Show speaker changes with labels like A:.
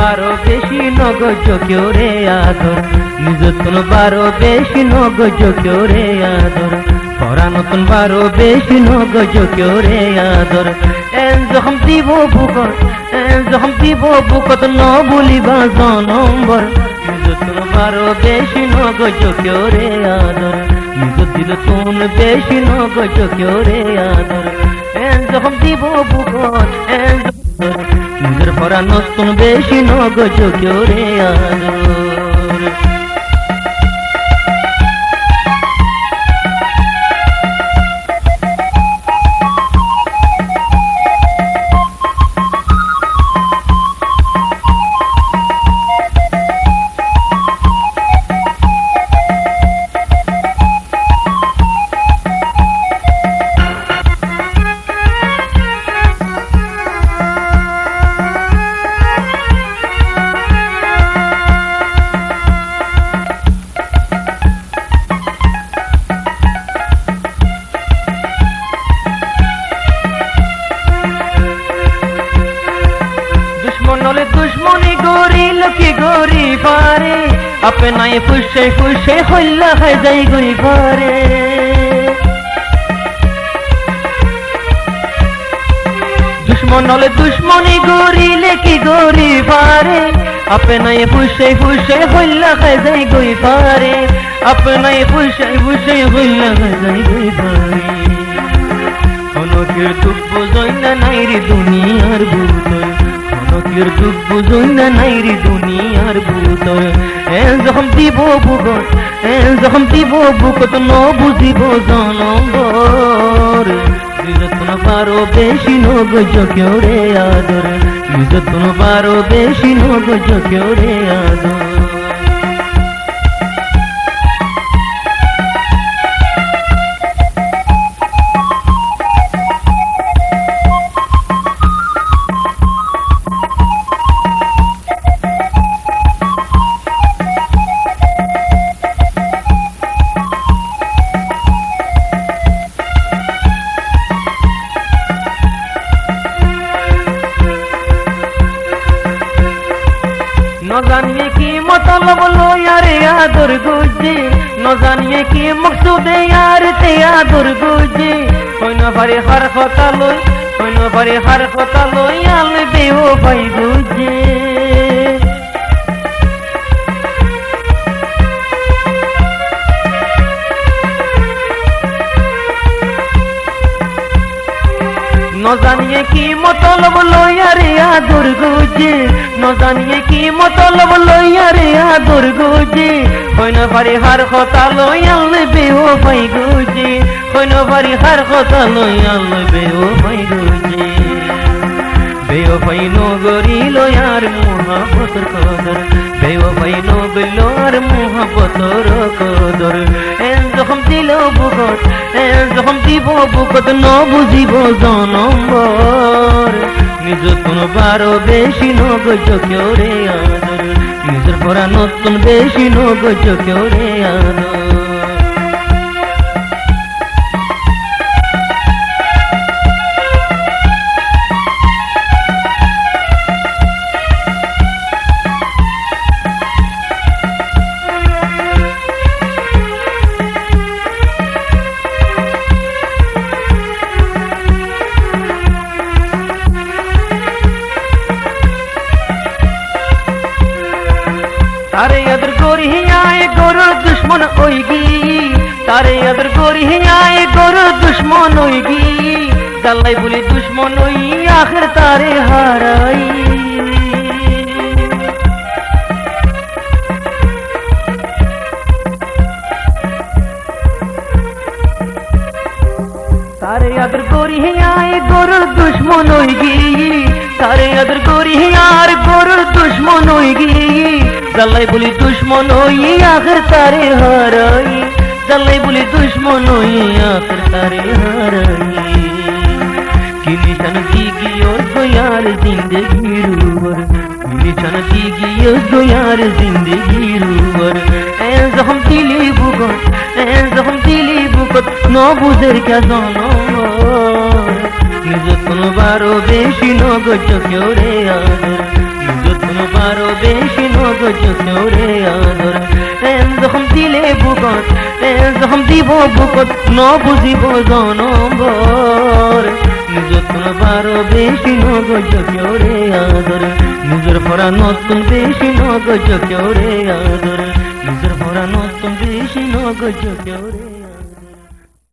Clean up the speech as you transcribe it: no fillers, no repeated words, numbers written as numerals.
A: বারো বেশি নগজ কেউ রে আদর, নিজতন বারো বেশি নগজ কেউ রে আদর, পরা নতুন বারো বেশি নগজ কেউ রে আদর। যখন দিব বুকত, যখন দিব বুকত ন বলিবা জনম্বর, নিজতন বারো বেশি নগজ কেউ রে আদর, নিজ দিল তুন বেশি নগজ কেউ রে আদর। যখন দিব বুকত নিজের পরা নতুন বেশি নগজ কেউ রে আদর। দুশ্মনী গরিল কি গরি পারে, আপনাই ফুসে ফুসে হইলা খাই যাই গই পারে। দুশ্মন হলে দুশ্মনী গরিলে কি গরি পারে, আপনাই ফুসে ফুসে হইলা খাই যাই গই পারে, আপনাই ফুসে ফুসে হইলা খাই যাই গই পারে। অনকের দুঃখ বুঝই না নাই রে দুনিয়ার ভূতর, অনকের দুঃখ বুঝই না নাই রে দুনিয়ার ভূতর। যখন দিব বুকত, যখন দিব বুকত ন বুঝিব জনম্বর, নিজতন বারো বেশি নগজ কেউ রে আদর, নিজতন বারো বেশি নগজ কেউ রে আদর। न जानिए की मतलब लो यार आदर गुजे, न जानिए की मकसूद यार ते आदर गुजे। कोई न पारे हर কথা লই, कोई न पारे हर কথা লই আল বেও ভাই গুজে। न जानिए की मतलब लइया रे आदर गुजे, न जानिए की मतलब लइया रे आदर गुजे। कोई न पारे हर কথা লই আল বেও ভাই গুজে, कोई न पारे हर কথা লই আল বেও ভাই গুজে। বেও ভাই নগরি লয়ার মোহাবতর কদর, বেও ভাই নগলোর মোহাবতর কদর। যখন দিল বুকত, যখন দিব বুকত ন বুঝিব জনম্বর, নিজতন বারো বেশি নগজ কেউ রে আদর, নিজের পরা নতুন বেশি নগজ কেউ রে আদর। तारे अदर गोरी आए गोर दुश्मन होगी, तारे अदर गोरी आए गोर दुश्मन होगी। दल्लाई बोली दुश्मन होई आखिर तारे हाराई। तारे अदर गोरी आए गोर दुश्मन होगी, तारे अदर गोरी यार गोर दुश्मन होगी। दल्लाई बोली दुश्मन होई आखिर तारे हाराई, दल्लाई बोली दुश्मन होई आखिर तारे हाराई। कि निशान दीगी और तो यार जिंदगी रूवर, निशान दीगी और तो यार जिंदगी रूवर। जखम दिली बुकत, जखम दिली बुकत न बुझेर क्या जनम्बर, নিজতন বারো বেশি নগজ কেউ রে আদর, নিজতন বারো বেশি নগজ কেউ রে আদর যখন দিলে বুকত যখন দিব বুকত ন বুঝিব জনম্বর যত্ন বারো বেশি নগজ কেউ রে আদর নিজের ভরা নতুন বেশি নগজ কেউ রে আদর নিজের ভরা নতুন বেশি নগজ কেউ রে